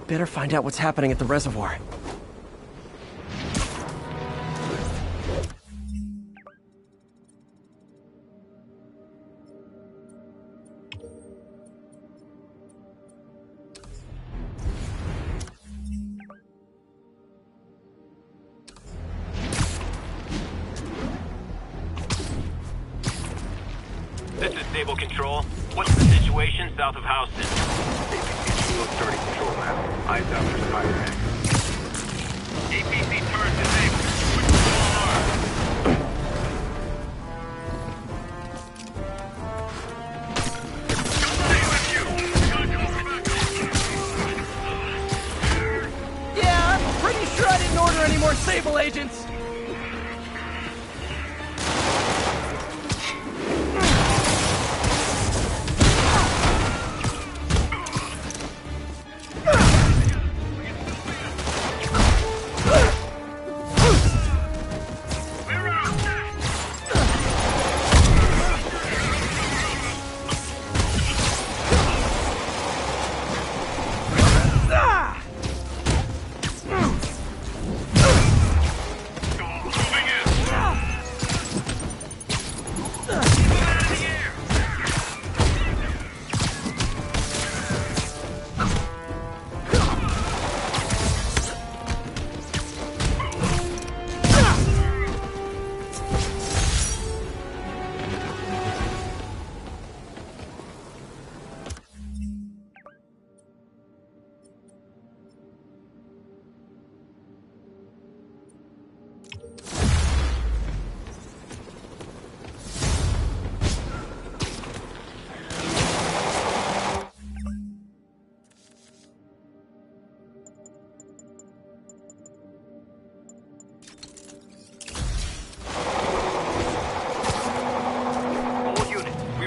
better find out what's happening at the reservoir. This is Stable Control. What's the situation south of Houston? APC starting control now. Eyes out for Spider-Man. APC turret disabled. Switch to full alarm. Yeah, I'm pretty sure I didn't order any more Sable agents.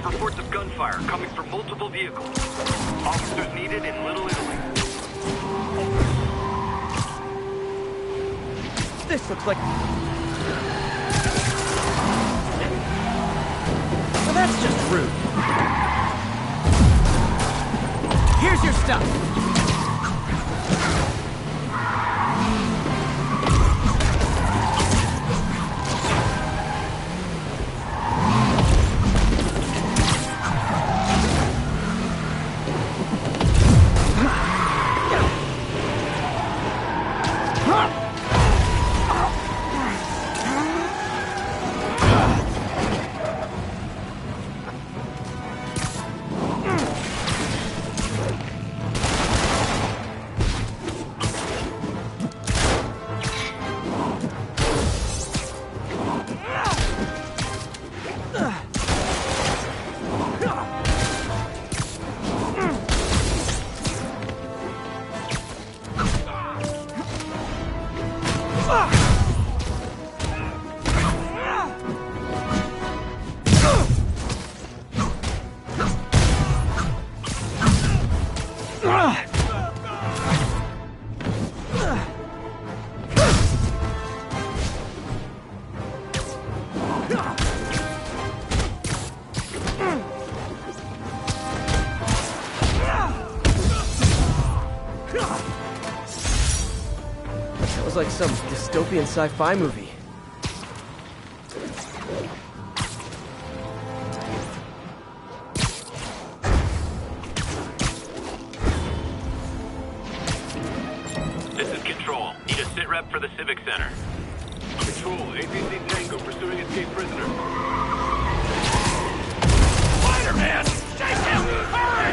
Reports of gunfire coming from multiple vehicles. Officers needed in Little Italy. This looks like... Well, that's just rude. Here's your stuff. That was like some dystopian sci-fi movie. This is Control. Need a sit rep for the Civic Center. Control, APC Tango pursuing escaped prisoner. Spider-Man! Shake him! Hurry!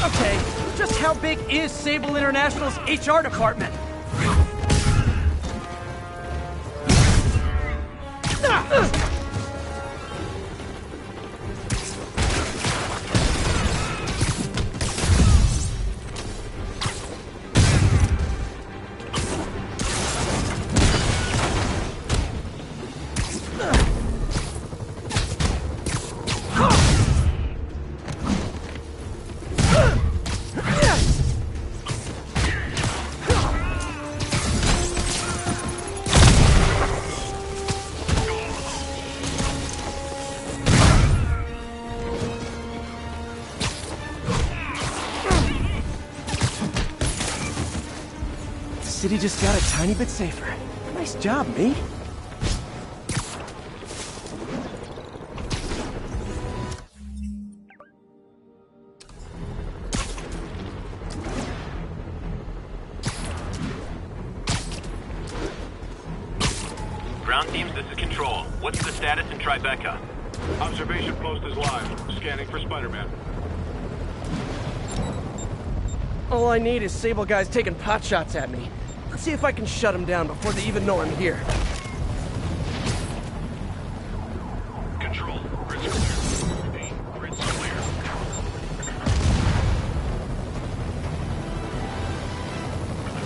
Okay, just how big is Sable International's HR department? city just got a tiny bit safer. Nice job, me. Ground teams, this is Control. What's the status in Tribeca? Observation post is live. Scanning for Spider-Man. All I need is Sable guys taking pot shots at me. Let's see if I can shut them down before they even know I'm here. Control. Grid's clear. Grid's clear.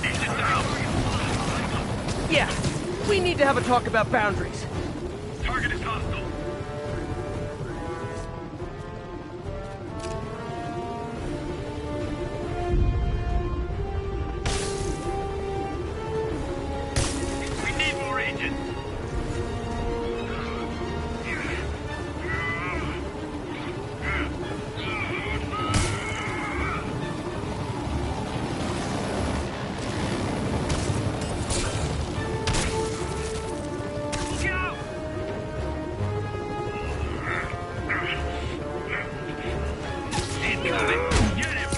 Agent down. Yeah, we need to have a talk about boundaries. Target is hostile. We need more agents. Look out! Incoming! Get him!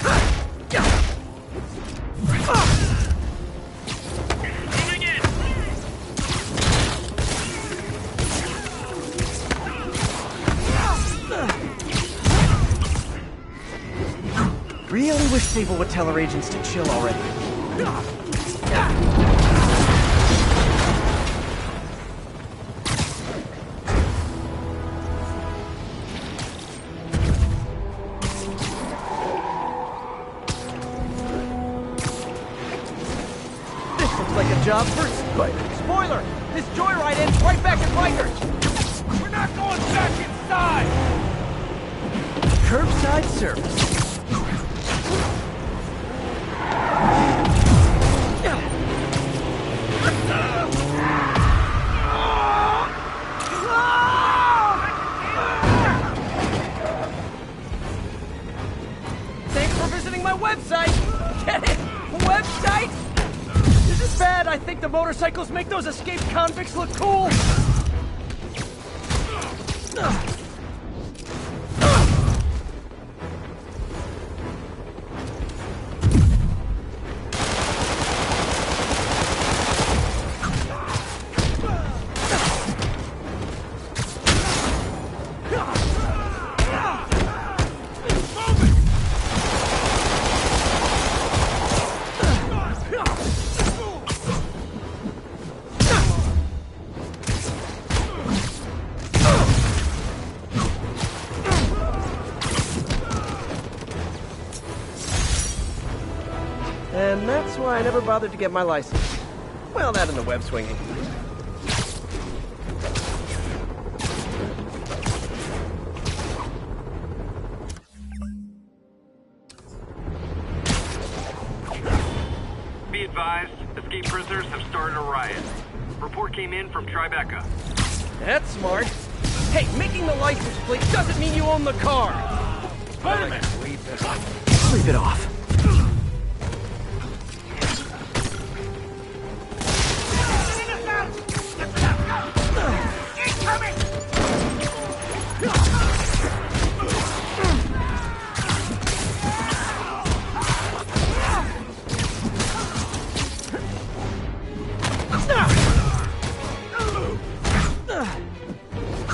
Coming in! Really wish Sable would tell her agents to chill already. This looks like a job for Spider. Spoiler! This joyride ends right back at Rikers! We're not going back inside! Curbside service. Thanks for visiting my website! Get it? Website? Is this bad? I think the motorcycles make those escaped convicts look cool! And that's why I never bothered to get my license. Well, that and the web swinging. Be advised, escaped prisoners have started a riot. Report came in from Tribeca. That's smart. Hey, making the license plate doesn't mean you own the car. Spider-Man! Sleep it off.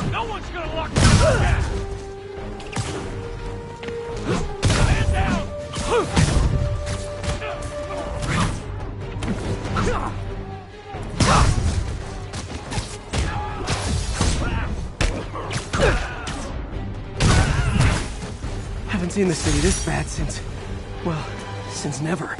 No one's gonna lock me up! Stand down! Haven't seen the city this bad since... well, since never.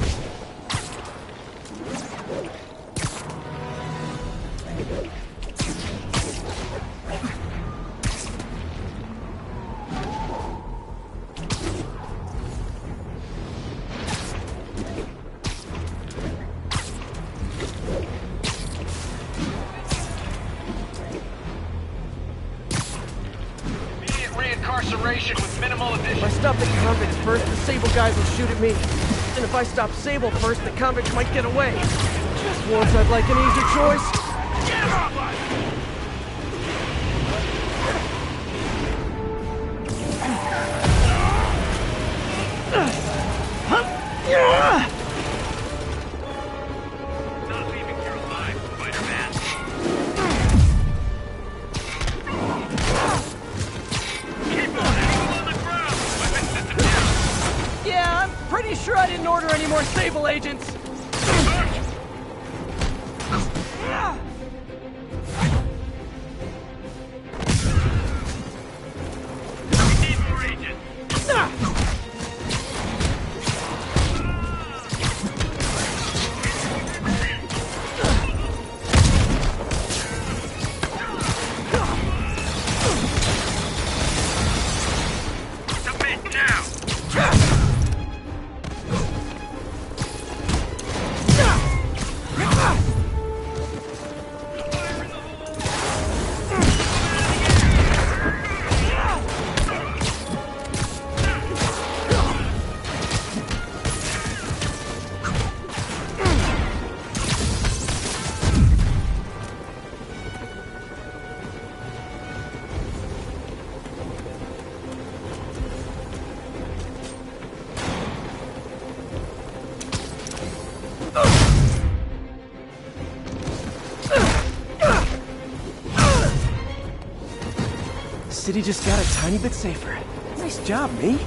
Immediate reincarceration with minimal If I addition. stop the convicts first, the Sable guys will shoot at me. And if I stop Sable first, the convicts might get away. Just once I'd like an easier choice. Not leaving here alive, Spider-Man. Keep on on the ground! Weapon system down! Yeah, I'm pretty sure I didn't order any more Sable agents. Need more agents! Submit now! City just got a tiny bit safer. Nice job, me.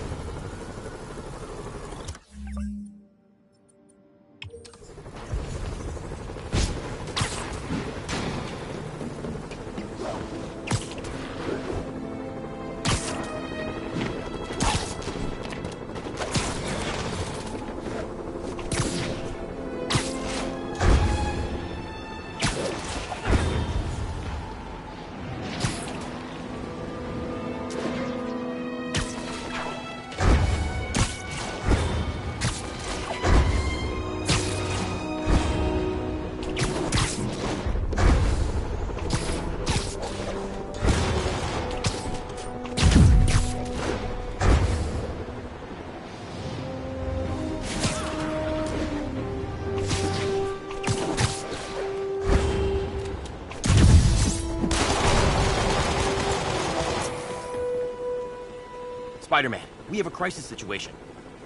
Spider-Man, we have a crisis situation.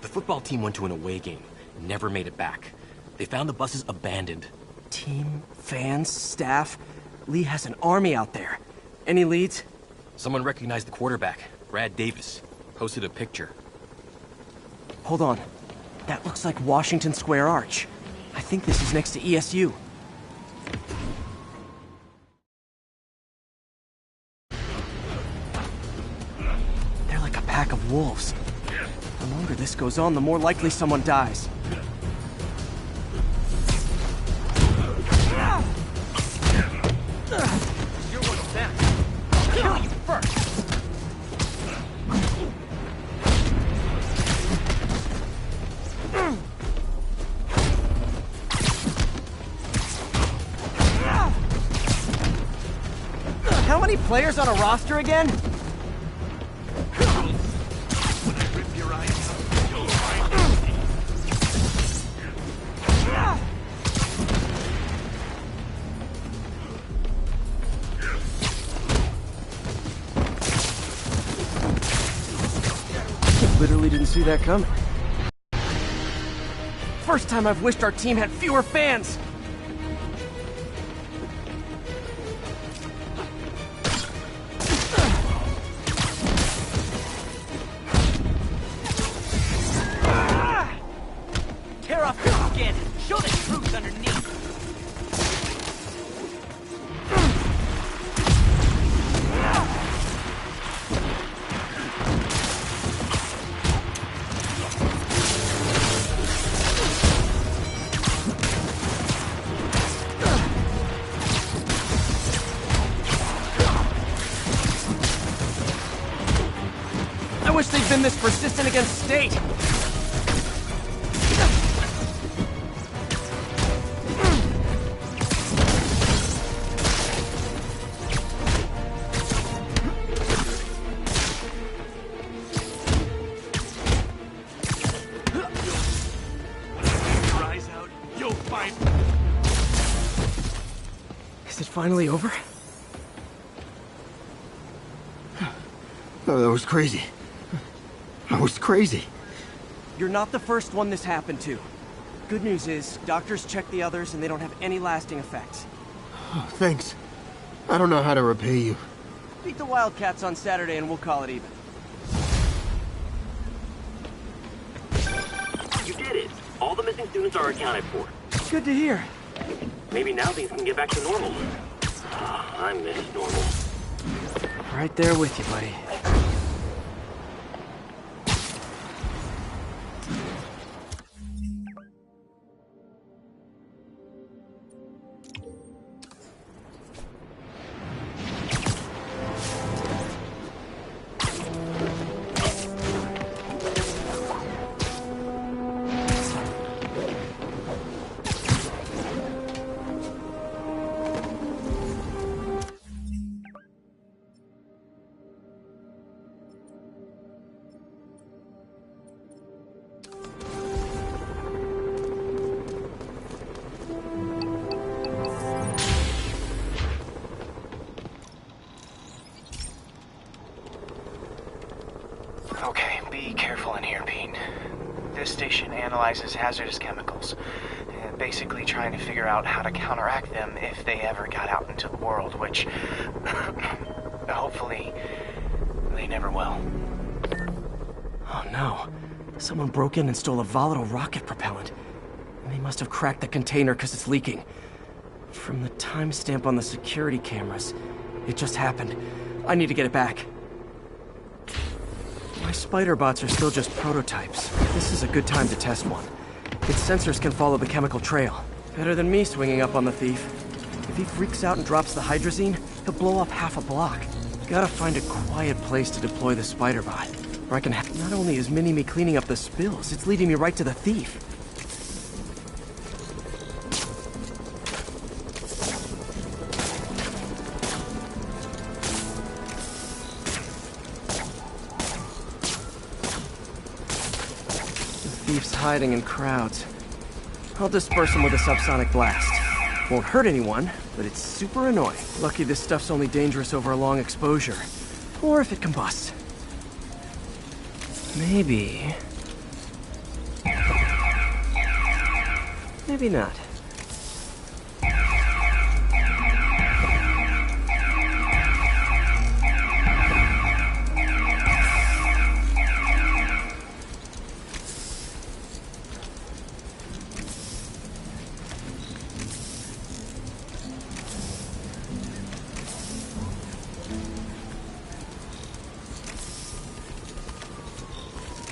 The football team went to an away game, never made it back. They found the buses abandoned. Team, fans, staff. Lee has an army out there. Any leads? Someone recognized the quarterback, Brad Davis. Posted a picture. Hold on. That looks like Washington Square Arch. I think this is next to ESU. They're like a pack of wolves. The longer this goes on, the more likely someone dies. You're one of them. I'll kill you first. How many players on a roster again? When I rip your eyes out, you'll find Literally didn't see that coming. First time I've wished our team had fewer fans. Tear off your skin. Show the truth underneath. I wish they'd been this persistent against State. your eyes out, you'll find finally over? Oh, that was crazy. I was crazy. You're not the first one this happened to. Good news is, doctors checked the others and they don't have any lasting effects. Oh, thanks. I don't know how to repay you. Beat the Wildcats on Saturday and we'll call it even. You did it. All the missing students are accounted for. Good to hear. Maybe now things can get back to normal. I miss normal. Right there with you, buddy. Okay, be careful in here, Pete. This station analyzes hazardous chemicals, basically trying to figure out how to counteract them if they ever got out into the world, which hopefully they never will. Oh no. Someone broke in and stole a volatile rocket propellant. And they must have cracked the container because it's leaking. From the timestamp on the security cameras, it just happened. I need to get it back. My spider bots are still just prototypes. This is a good time to test one. Its sensors can follow the chemical trail. Better than me swinging up on the thief. If he freaks out and drops the hydrazine, he'll blow up half a block. Gotta find a quiet place to deploy the spider bot. Where I can not only is Mini-Me cleaning up the spills, it's leading me right to the thief. Thief's hiding in crowds. I'll disperse him with a subsonic blast. Won't hurt anyone, but it's super annoying. Lucky this stuff's only dangerous over a long exposure. Or if it combusts. Maybe... maybe not.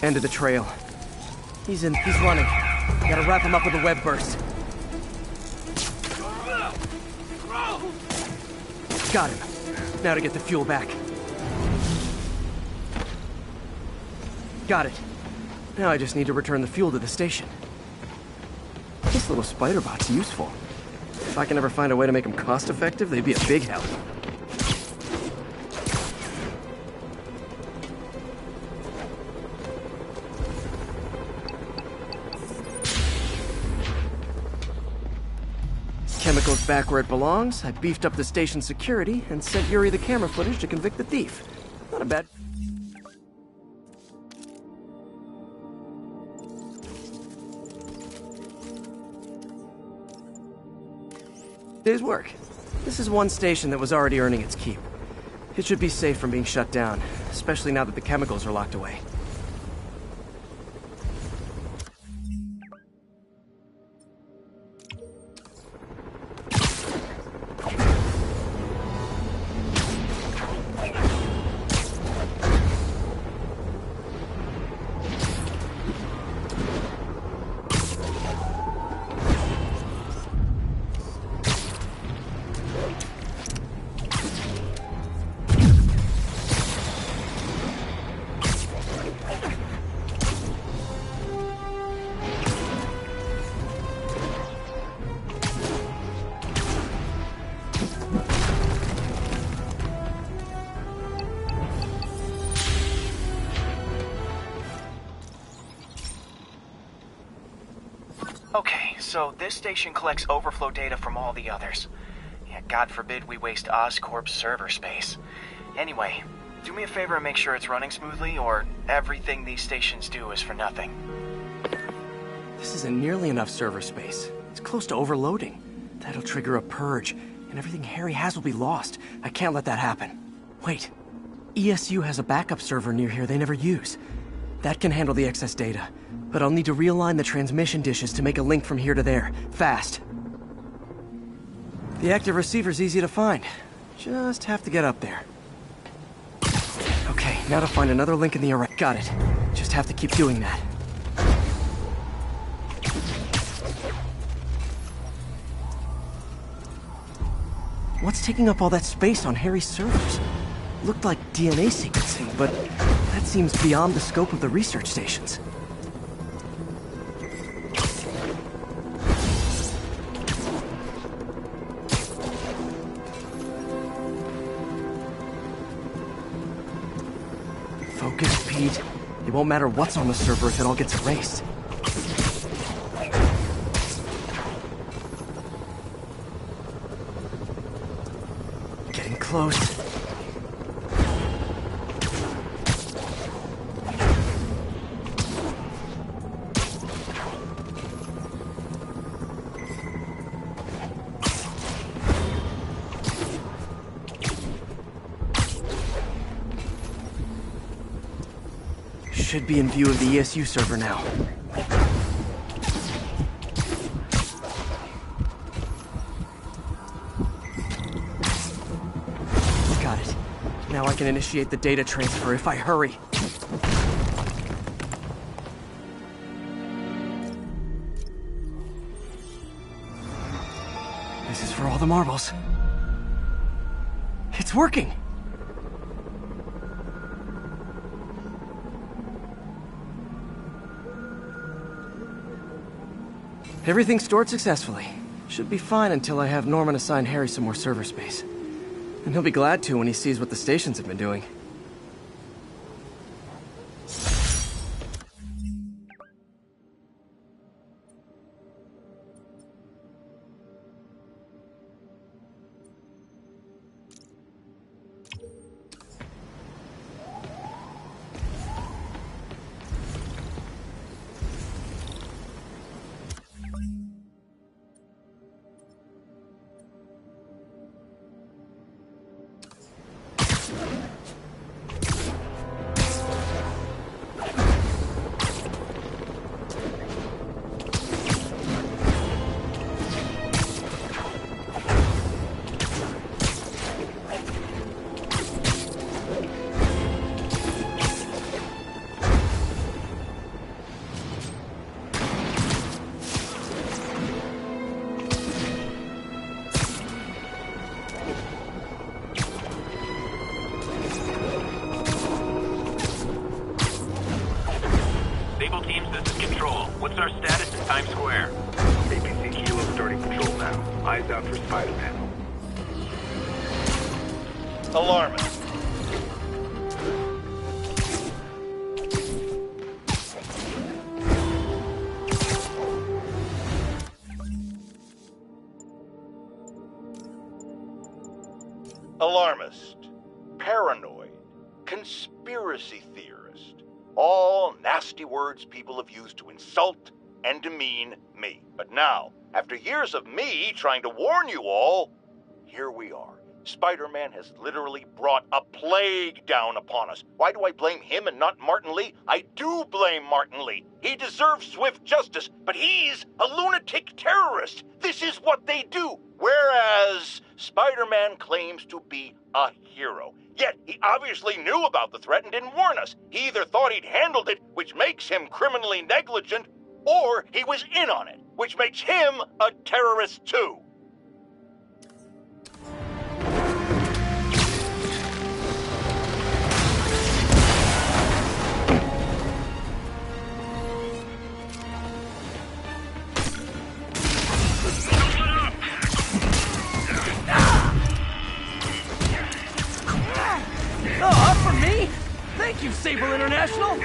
End of the trail. He's running. Gotta wrap him up with a web burst. Got him. Now to get the fuel back. Got it. Now I just need to return the fuel to the station. This little spider bot's useful. If I can ever find a way to make them cost-effective, they'd be a big help. Chemicals back where it belongs. I beefed up the station's security and sent Yuri the camera footage to convict the thief. Not a bad... day's work. This is one station that was already earning its keep. It should be safe from being shut down, especially now that the chemicals are locked away. Okay, so this station collects overflow data from all the others. Yeah, God forbid we waste Oscorp's server space. Anyway, do me a favor and make sure it's running smoothly, or everything these stations do is for nothing. This isn't nearly enough server space. It's close to overloading. That'll trigger a purge, and everything Harry has will be lost. I can't let that happen. Wait. ESU has a backup server near here they never use. That can handle the excess data, but I'll need to realign the transmission dishes to make a link from here to there, fast. The active receiver's easy to find. Just have to get up there. Okay, now to find another link in the array. Got it. Just have to keep doing that. What's taking up all that space on Harry's servers? Looked like DNA sequencing, but that seems beyond the scope of the research stations. Focus, Pete. It won't matter what's on the server if it all gets erased. Getting close. Should be in view of the ESU server now. Got it. Now I can initiate the data transfer if I hurry. This is for all the marbles. It's working! Everything stored successfully. Should be fine until I have Norman assign Harry some more server space. And he'll be glad to when he sees what the stations have been doing. What's our status in Times Square? APC Kilo starting patrol now. Eyes out for Spider-Man. Alarmist. Alarmist. Paranoid. Conspiracy theorist. All nasty words people have used to insult and demean me. But now, after years of me trying to warn you all, here we are. Spider-Man has literally brought a plague down upon us. Why do I blame him and not Martin Lee? I do blame Martin Lee. He deserves swift justice, but he's a lunatic terrorist. This is what they do. Whereas Spider-Man claims to be a hero. Yet, he obviously knew about the threat and didn't warn us. He either thought he'd handled it, which makes him criminally negligent, or he was in on it, which makes him a terrorist too. Oh, up for me? Thank you, Sable International!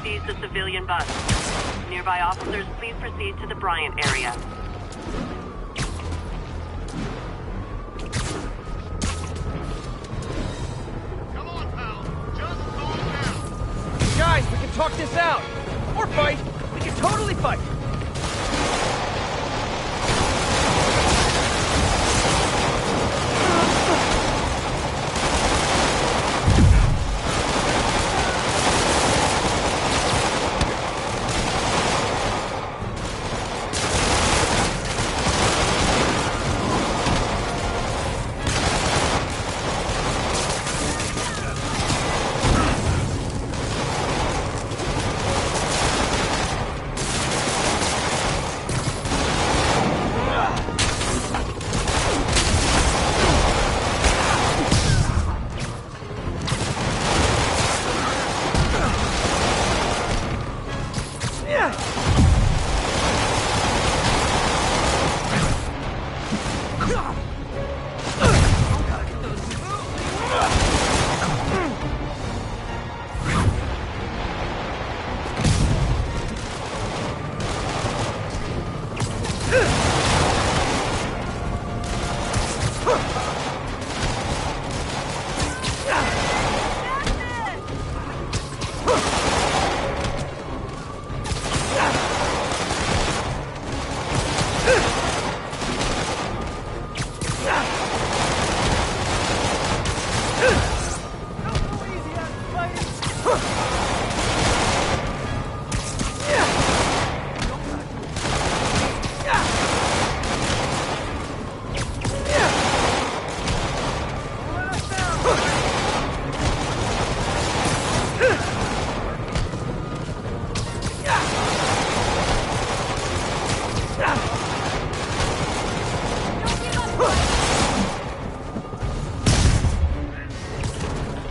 seized a civilian bus. Nearby officers, please proceed to the Bryant area. Come on, pal. Just calm down. Guys, we can talk this out! Or fight! We can totally fight!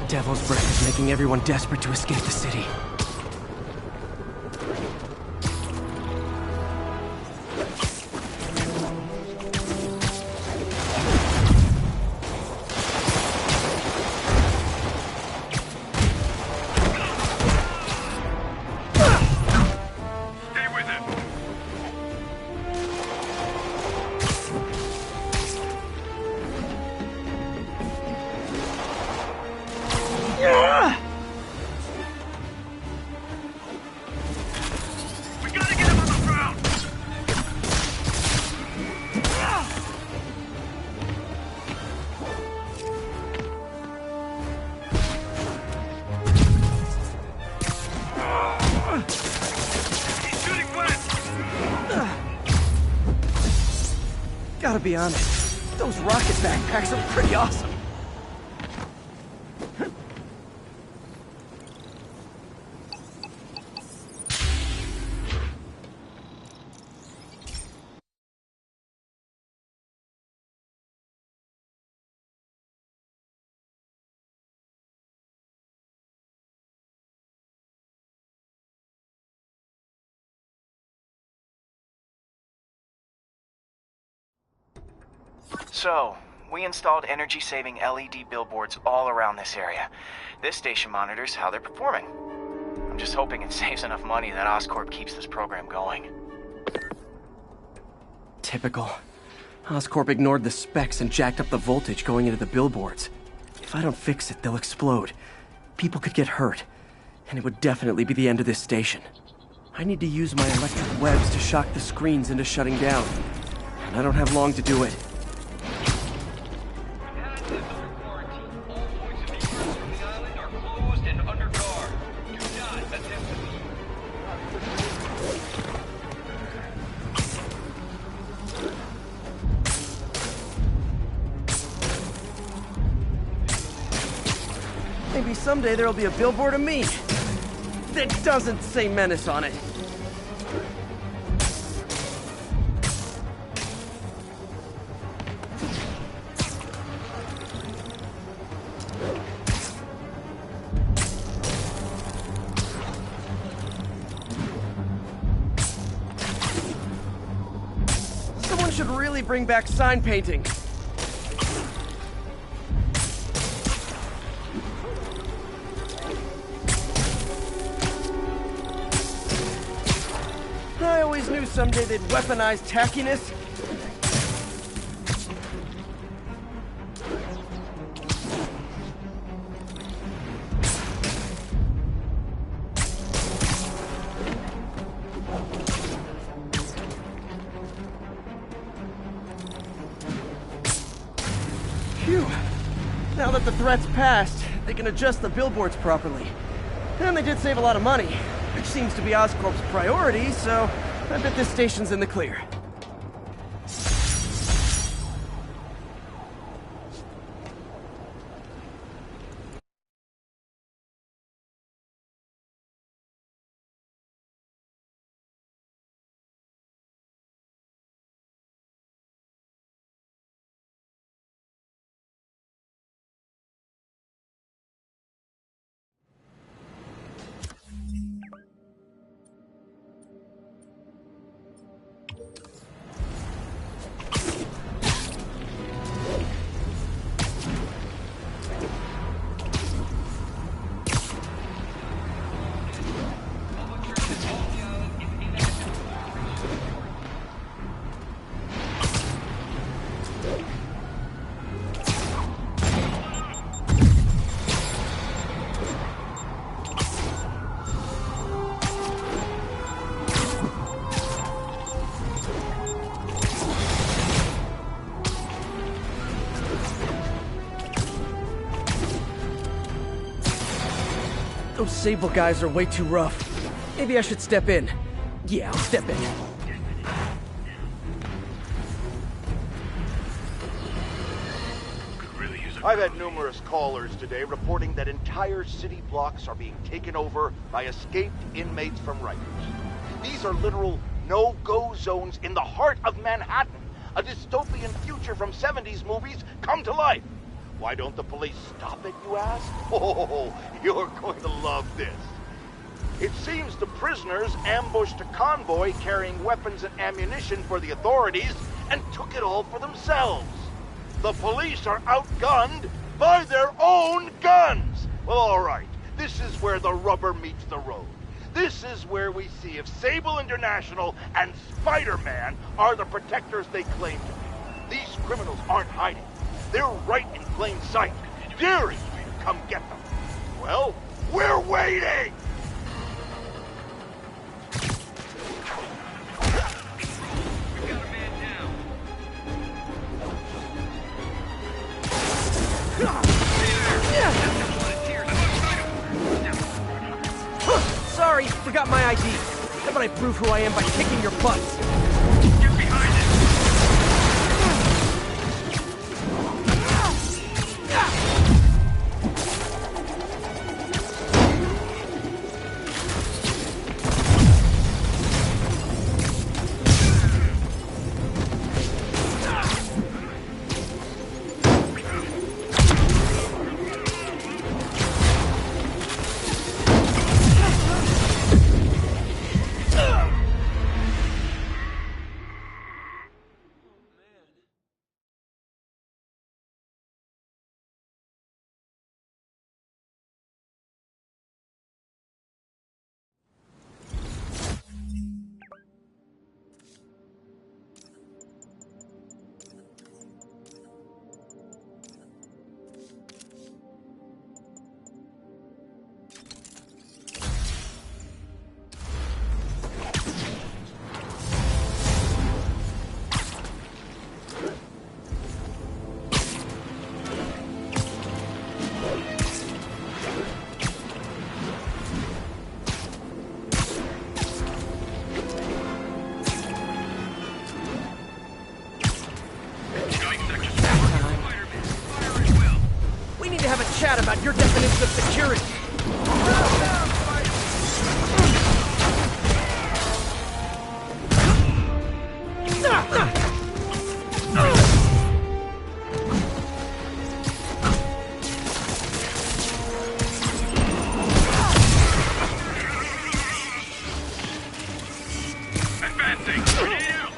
Devil's Breath is making everyone desperate to escape the city. Stay with him. We gotta get him on the ground. He's shooting west. Gotta be honest, those rocket backpacks are pretty awesome. So, we installed energy-saving LED billboards all around this area. This station monitors how they're performing. I'm just hoping it saves enough money that Oscorp keeps this program going. Typical. Oscorp ignored the specs and jacked up the voltage going into the billboards. If I don't fix it, they'll explode. People could get hurt. And it would definitely be the end of this station. I need to use my electric webs to shock the screens into shutting down. And I don't have long to do it. Maybe someday there'll be a billboard of me that doesn't say Menace on it. Someone should really bring back sign painting. always knew someday they'd weaponize tackiness. Phew. Now that the threat's passed, they can adjust the billboards properly. And they did save a lot of money, which seems to be Oscorp's priority, so I bet this station's in the clear. Those Sable guys are way too rough. Maybe I should step in. Yeah, I'll step in. I've had numerous callers today reporting that entire city blocks are being taken over by escaped inmates from Rikers. These are literal no-go zones in the heart of Manhattan. A dystopian future from 70s movies come to life. Why don't the police stop it, you ask? Oh, you're going to love this. It seems the prisoners ambushed a convoy carrying weapons and ammunition for the authorities and took it all for themselves. The police are outgunned by their own guns! Well, all right. This is where the rubber meets the road. This is where we see if Sable International and Spider-Man are the protectors they claim to be. These criminals aren't hiding. They're right in plain sight, daring you to come get them. Well, we're waiting! Sorry, forgot my ID. How about I prove who I am by kicking your butts? Get behind it! Chat about your definition of security. Advancing! Grenade out!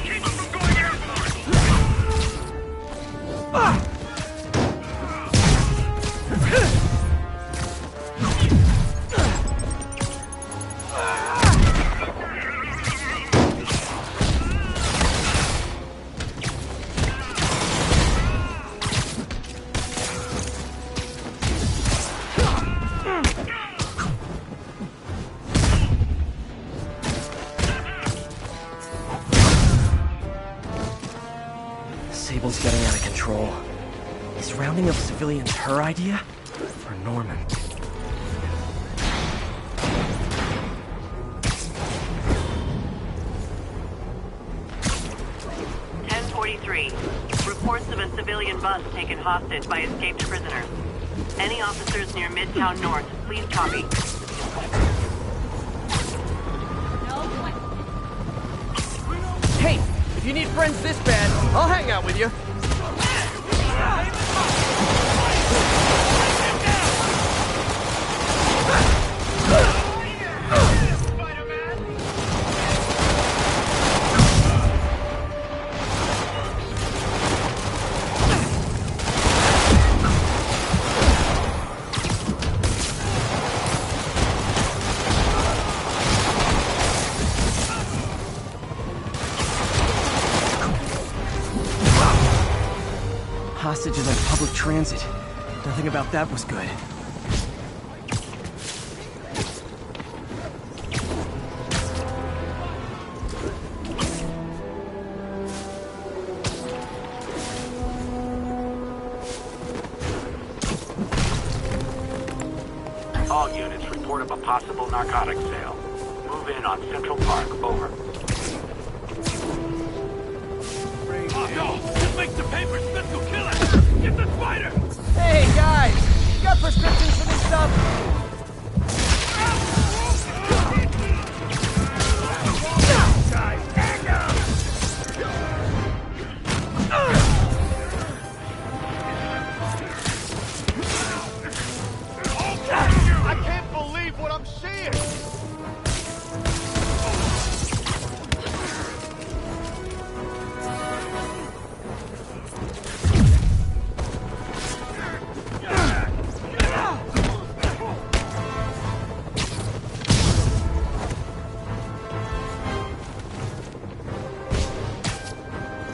Keep them from going airborne! situation's getting out of control. Is rounding up civilians her idea? Or Norman? Reports of a civilian bus taken hostage by escaped prisoners. Any officers near Midtown North, please copy. Hey, if you need friends this bad, I'll hang out with you. Hostages on public transit. Nothing about that was good. All units report of a possible narcotics sale. Move in on Central Park, over. Oh no! This makes the papers fit to kill it! Get the spider! Hey guys, you got prescriptions for this stuff? I can't believe what I'm seeing!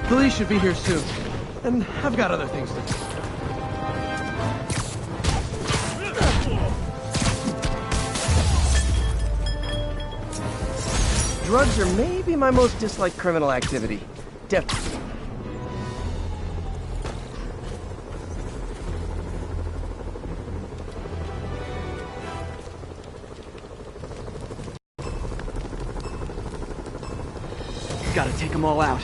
Police should be here soon. And I've got other things to do. Drugs are maybe my most disliked criminal activity. Definitely. Gotta take them all out.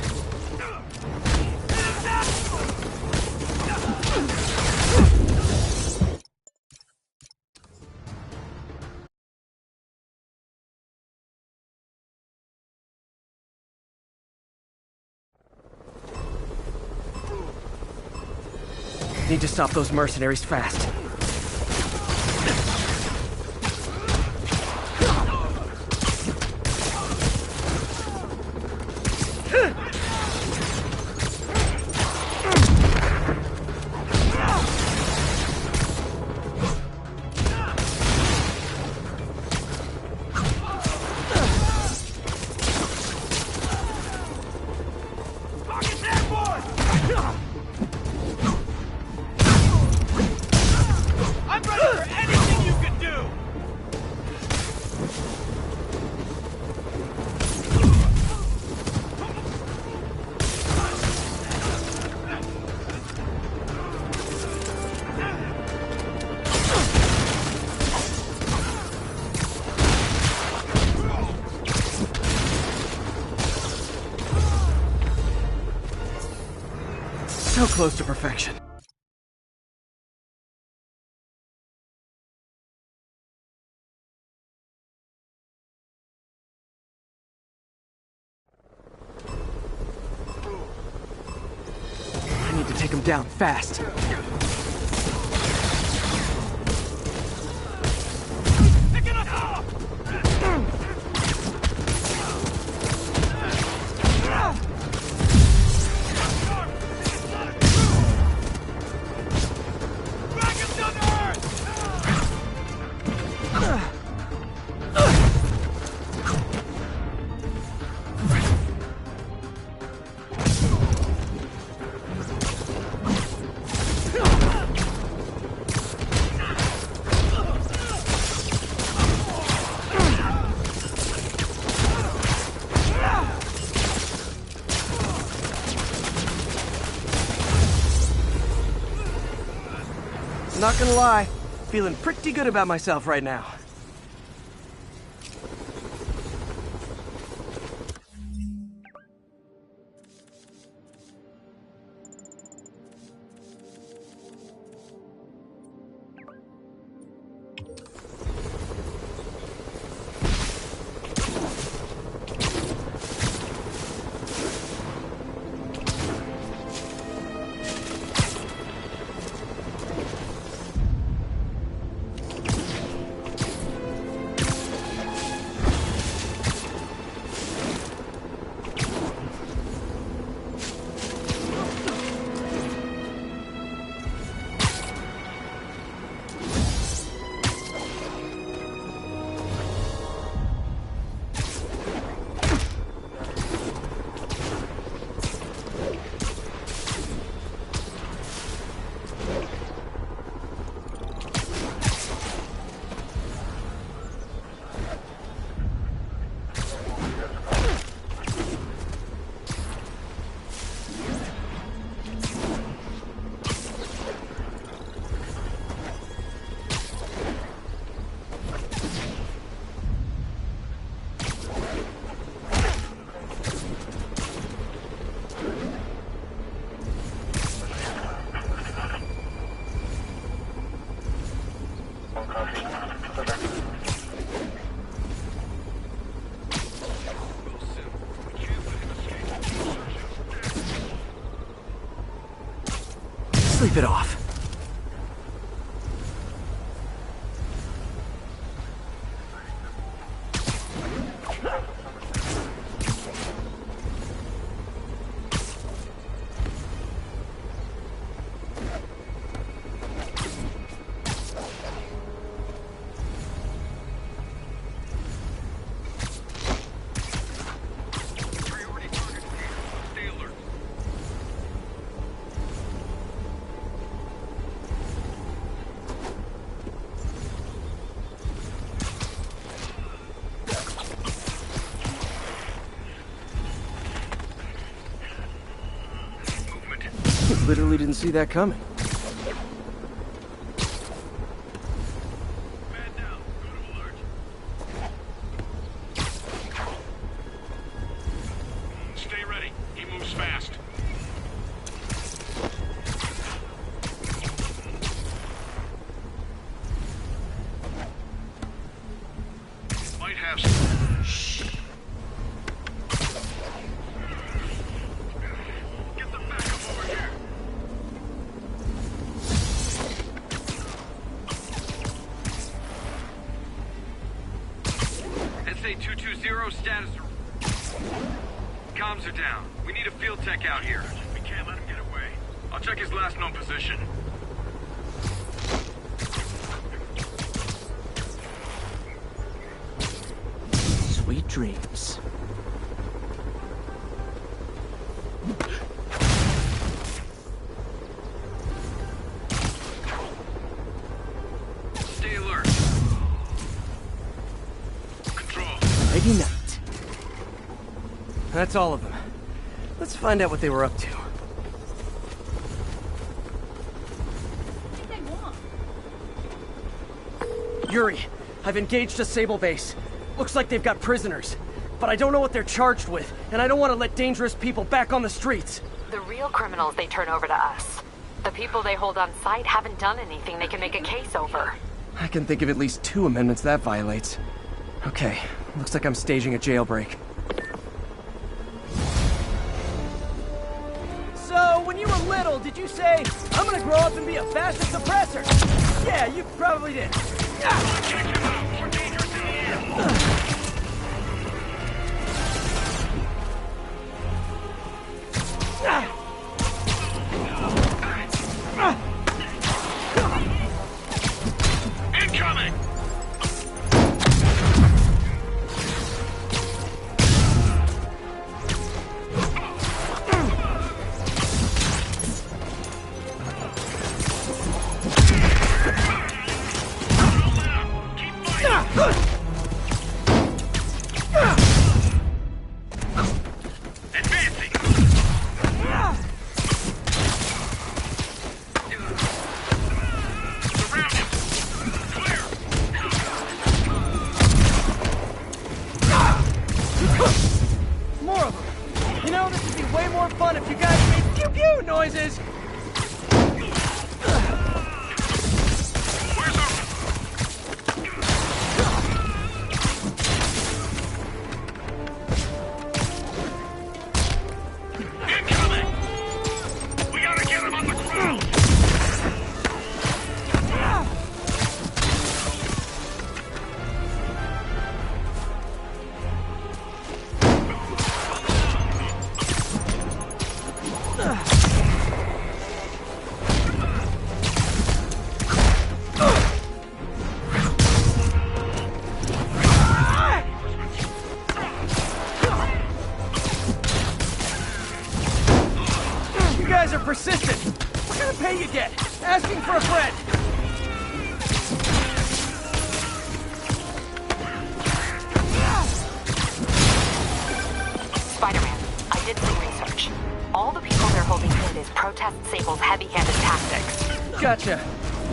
Need to stop those mercenaries fast. So close to perfection. I need to take him down fast. Not gonna lie, feeling pretty good about myself right now. Sleep it off. Literally didn't see that coming. Man down. Go to alert. Stay ready. He moves fast. Might have some. Shh. Get the backup over here. SA-220 status. Comms are down. We need a field tech out here. We can't let him get away. I'll check his last known position. Sweet dreams. Stay alert. Control. Lady Night. That's all of them. Let's find out what they were up to. Yuri, I've engaged a Sable base. Looks like they've got prisoners. But I don't know what they're charged with, and I don't want to let dangerous people back on the streets. The real criminals they turn over to us. The people they hold on site haven't done anything they can make a case over. I can think of at least 2 amendments that violates. Okay, looks like I'm staging a jailbreak. So, when you were little, did you say, I'm gonna grow up and be a fascist oppressor? Yeah, you probably did. Incoming! Keep fighting! More of them. You know, this would be way more fun if you guys made pew-pew noises. Persistent. What kind of pay you get? Asking for a friend. Spider-Man, I did some research. All the people they're holding pinned is Protest Sable's heavy-handed tactics. Gotcha.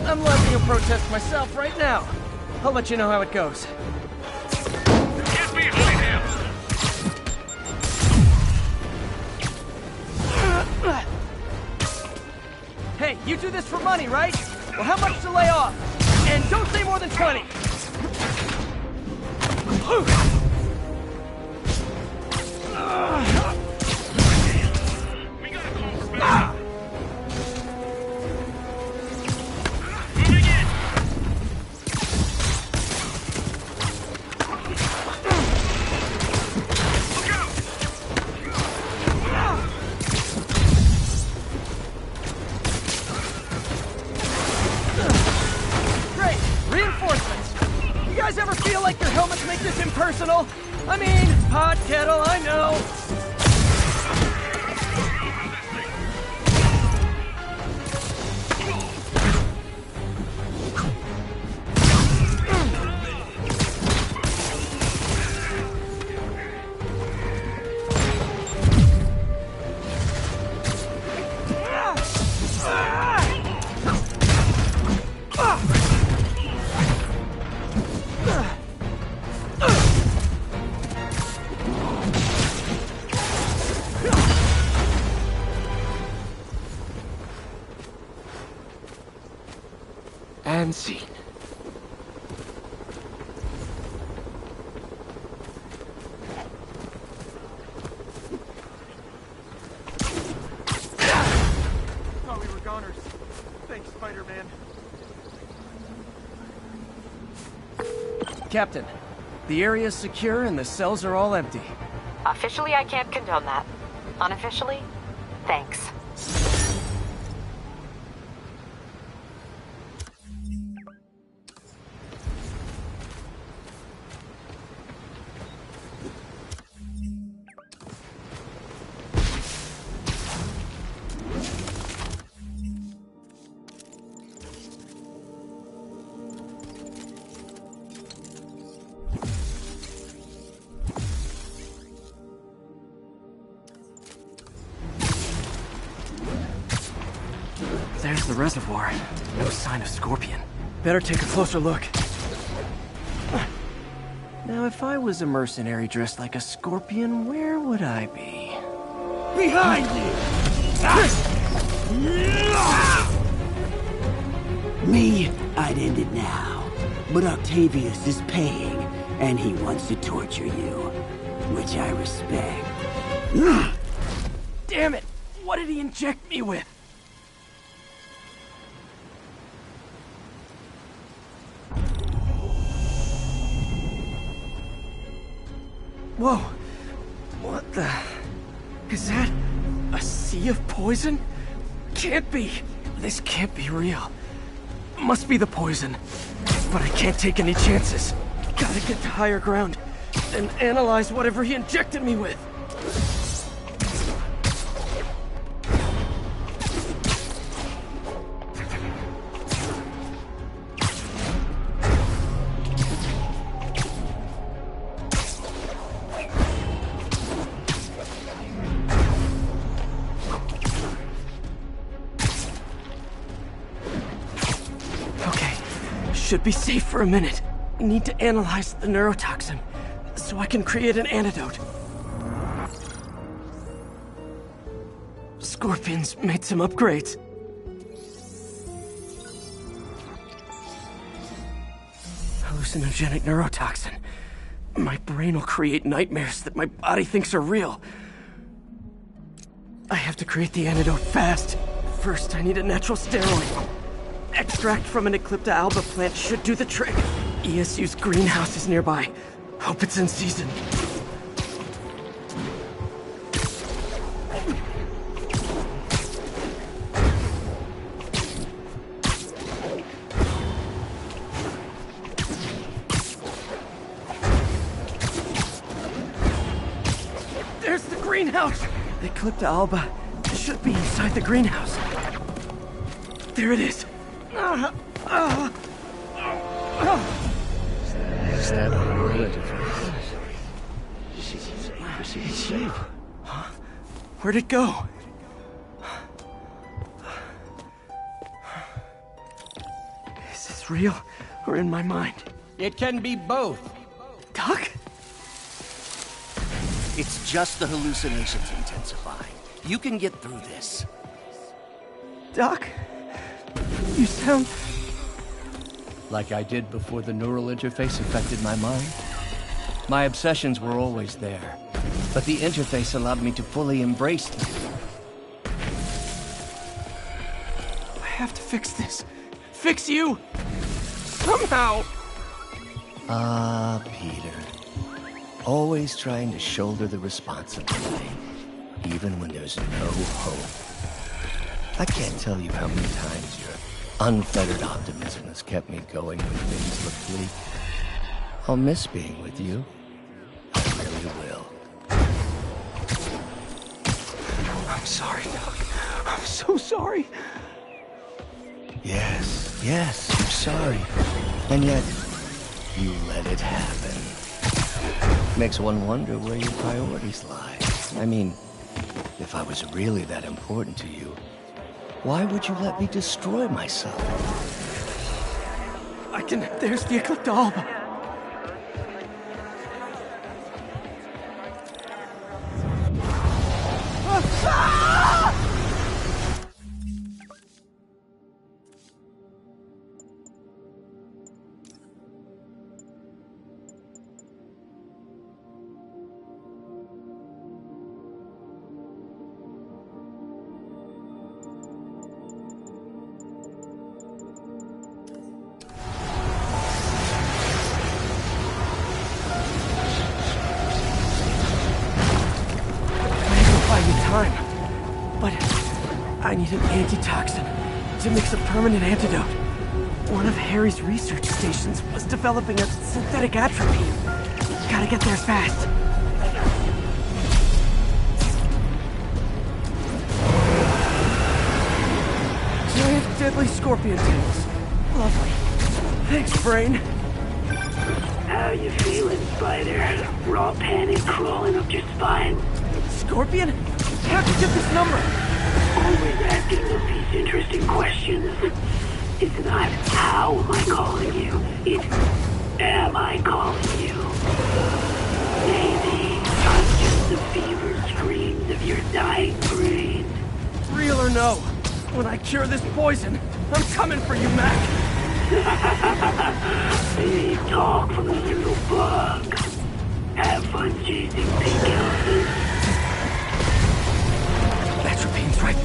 I'm launching a protest myself right now. I'll let you know how it goes. Get behind him! Hey, you do this for money, right? Well, how much to lay off? And don't say more than 20! We gotta call for backup. Moving in! Look out! Great! Reinforcements! You guys ever feel like your helmets make this impersonal? I mean, hot kettle, I know. And scene. Thought we were goners. Thanks, Spider-Man. Captain, the area's secure and the cells are all empty. Officially, I can't condone that. Unofficially, thanks. There's the reservoir. No sign of Scorpion. Better take a closer look. Now, if I was a mercenary dressed like a Scorpion, where would I be? Behind you! Me, I'd end it now. But Octavius is paying, and he wants to torture you. Which I respect. Damn it! What did he inject me with? Whoa! What the... Is that... a sea of poison? Can't be! This can't be real. Must be the poison. But I can't take any chances. Gotta get to higher ground and analyze whatever he injected me with. Should be safe for a minute. Need to analyze the neurotoxin, so I can create an antidote. Scorpion's made some upgrades. Hallucinogenic neurotoxin. My brain will create nightmares that my body thinks are real. I have to create the antidote fast. First, I need a natural steroid. Extract from an Eclipta alba plant should do the trick. ESU's greenhouse is nearby. Hope it's in season. There's the greenhouse! The Eclipta alba should be inside the greenhouse. There it is. Is that unrelated? It's you. Huh? Where'd it go? Is this real or in my mind? It can be both. Doc? It's just the hallucinations intensifying. You can get through this. Doc? You sound... Like I did before the neural interface affected my mind? My obsessions were always there, but the interface allowed me to fully embrace them. I have to fix this. Fix you! Somehow! Ah, Peter. Always trying to shoulder the responsibility, even when there's no hope. I can't tell you how many times your unfettered optimism has kept me going when things look bleak. I'll miss being with you. I really will. I'm sorry, Doc. I'm so sorry. Yes, I'm sorry. And yet, you let it happen. Makes one wonder where your priorities lie. I mean, if I was really that important to you, why would you let me destroy myself? There's the Eclipta alba. Time, but I need an antitoxin to mix a permanent antidote. One of Harry's research stations was developing a synthetic atropine. Gotta get there fast. Giant deadly scorpion tails. Lovely. Thanks, brain. How you feeling, Spider? Raw panic crawling up your spine? Scorpion? How'd you get this number? Always asking these interesting questions. It's not how am I calling you, it's am I calling you? Maybe not just the fever screams of your dying brain. Real or no, when I cure this poison, I'm coming for you, Mac. Hey, talk from a little bug. Have fun chasing pink elephants. Atropine's right.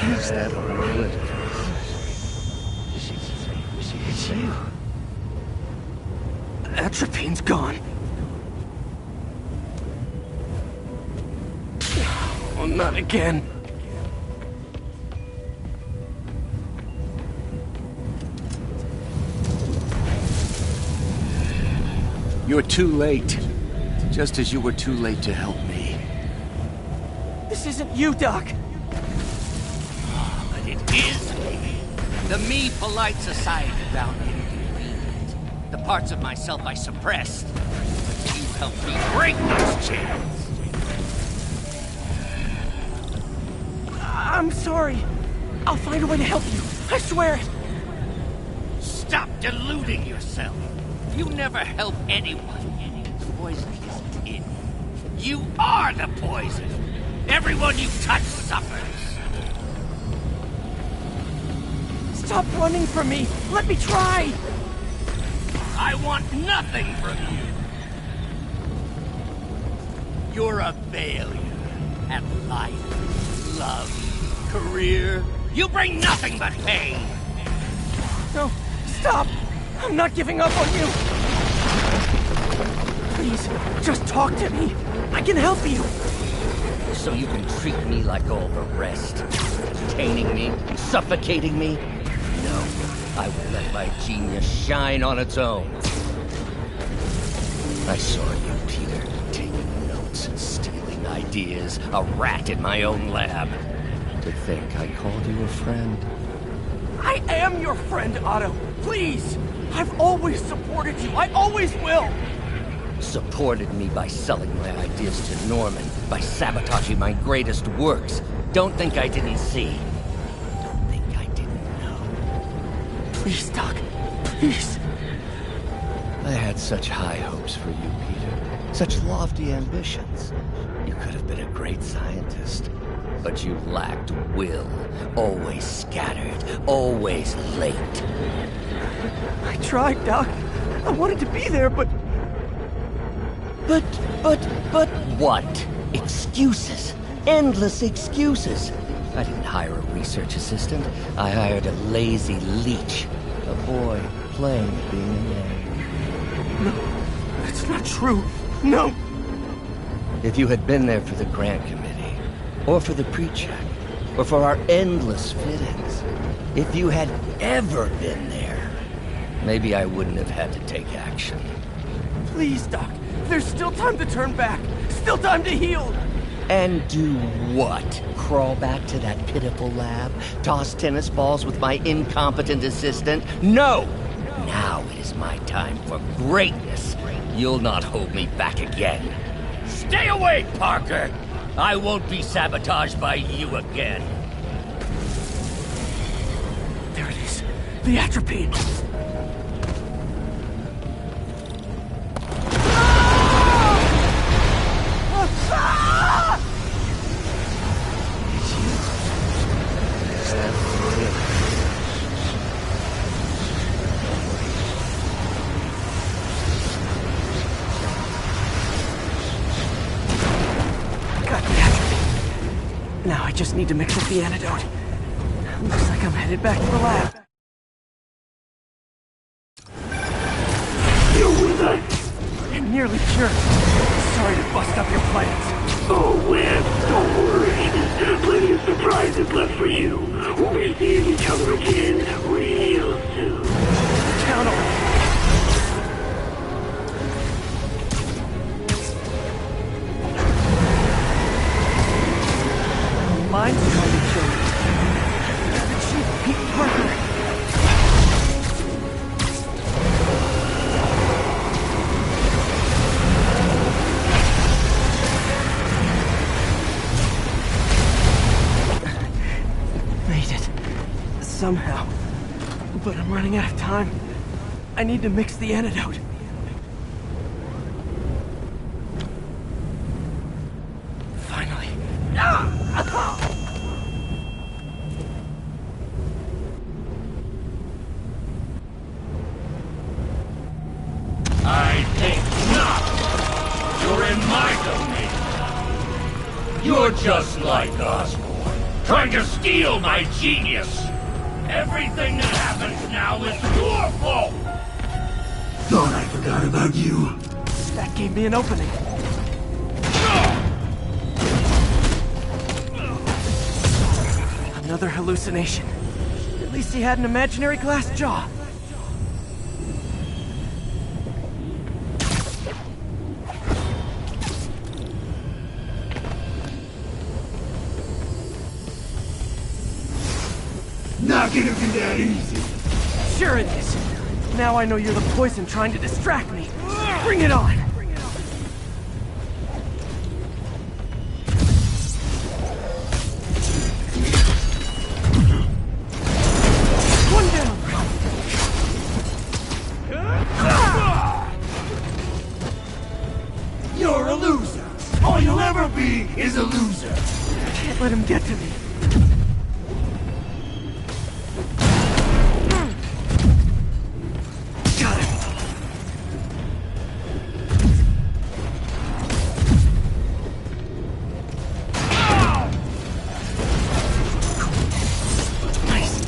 Is that unrelated? It's you. Atropine's gone. Oh, not again. You're too late. Just as you were too late to help me. This isn't you, Doc. But it is me. The me polite society found inconvenient. The parts of myself I suppressed. But you helped me break those chains. I'm sorry. I'll find a way to help you. I swear it. Stop deluding yourself. You never help anyone. The poison isn't in you. You are the poison! Everyone you touch suffers! Stop running from me! Let me try! I want nothing from you! You're a failure at life, love, career. You bring nothing but pain! No, stop! I'm not giving up on you! Please, just talk to me! I can help you! So you can treat me like all the rest. Containing me, suffocating me. No, I will let my genius shine on its own. I saw you, Peter, taking notes and stealing ideas, a rat in my own lab. To think I called you a friend. I am your friend, Otto! Please! I've always supported you! I always will! Supported me by selling my ideas to Norman, by sabotaging my greatest works. Don't think I didn't see. Don't think I didn't know. Please, Doc. Please. I had such high hopes for you, Peter. Such lofty ambitions. You could have been a great scientist. But you lacked will. Always scattered. Always late. I tried, Doc. I wanted to be there, but what? Excuses. Endless excuses. I didn't hire a research assistant. I hired a lazy leech. A boy playing at being a man. No, that's not true. No! If you had been there for the grant committee, or for the pre-check, or for our endless fit-ins, if you had ever been there, maybe I wouldn't have had to take action. Please, Doc. There's still time to turn back. Still time to heal. And do what? Crawl back to that pitiful lab? Toss tennis balls with my incompetent assistant? No! Now it is my time for greatness. You'll not hold me back again. Stay away, Parker! I won't be sabotaged by you again. There it is. The atropine. Now I just need to mix up the antidote. Looks like I'm headed back to the lab. You're with us. I'm nearly cured. Sorry to bust up your plans. Oh, Webb, don't worry. Plenty of surprises left for you. We'll be seeing each other again real soon. Count on it. Mine's trying to kill me. The Chief Pete Parker. Made it. Somehow. But I'm running out of time. I need to mix the antidote. Finally. I think not! You're in my domain! You're just like Osborn, trying to steal my genius! Everything that happens now is your fault! Thought I forgot about you. That gave me an opening. Another hallucination. At least he had an imaginary glass jaw. Not gonna be that easy. Sure it is. Now I know you're the poison trying to distract me. Bring it on! One down! You're a loser. On ever be is a loser. I can't let him get to me. Got him. Nice. A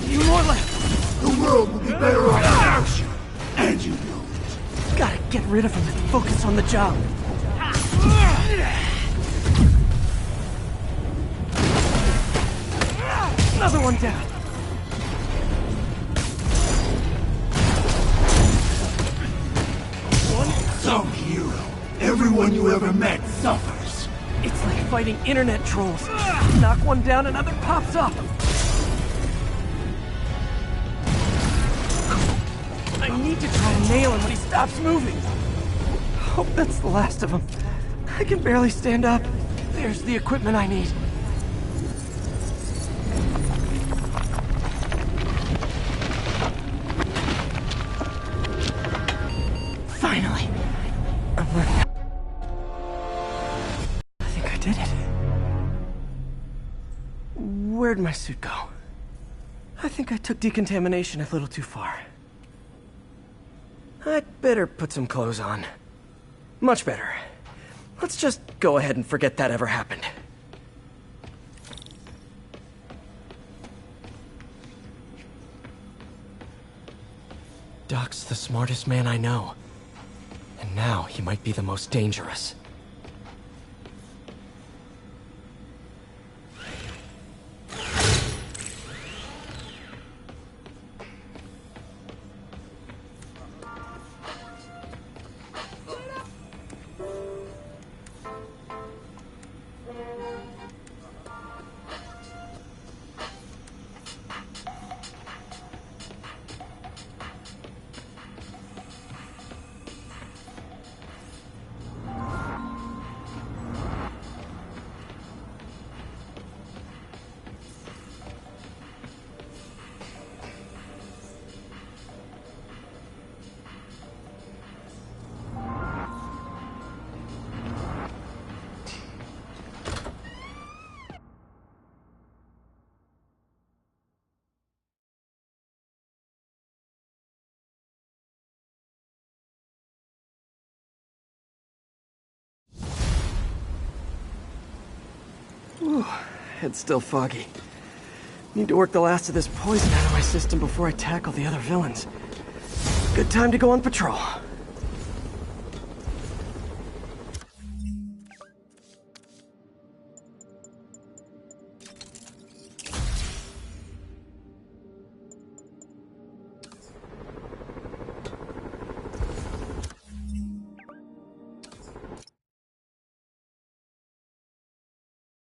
few more left. The world will be better off without you. And you know it. Gotta get rid of him and focus on the job. Another one down. Some hero. Everyone you ever met suffers. It's like fighting internet trolls. Knock one down, another pops up. I need to try to nail him when he stops moving. Hope that's the last of him. I can barely stand up. There's the equipment I need. Finally. I'm learning. I think I did it. Where'd my suit go? I think I took decontamination a little too far. I'd better put some clothes on. Much better. Let's just go ahead and forget that ever happened. Doc's the smartest man I know. And now he might be the most dangerous. Ooh, head's still foggy. Need to work the last of this poison out of my system before I tackle the other villains. Good time to go on patrol.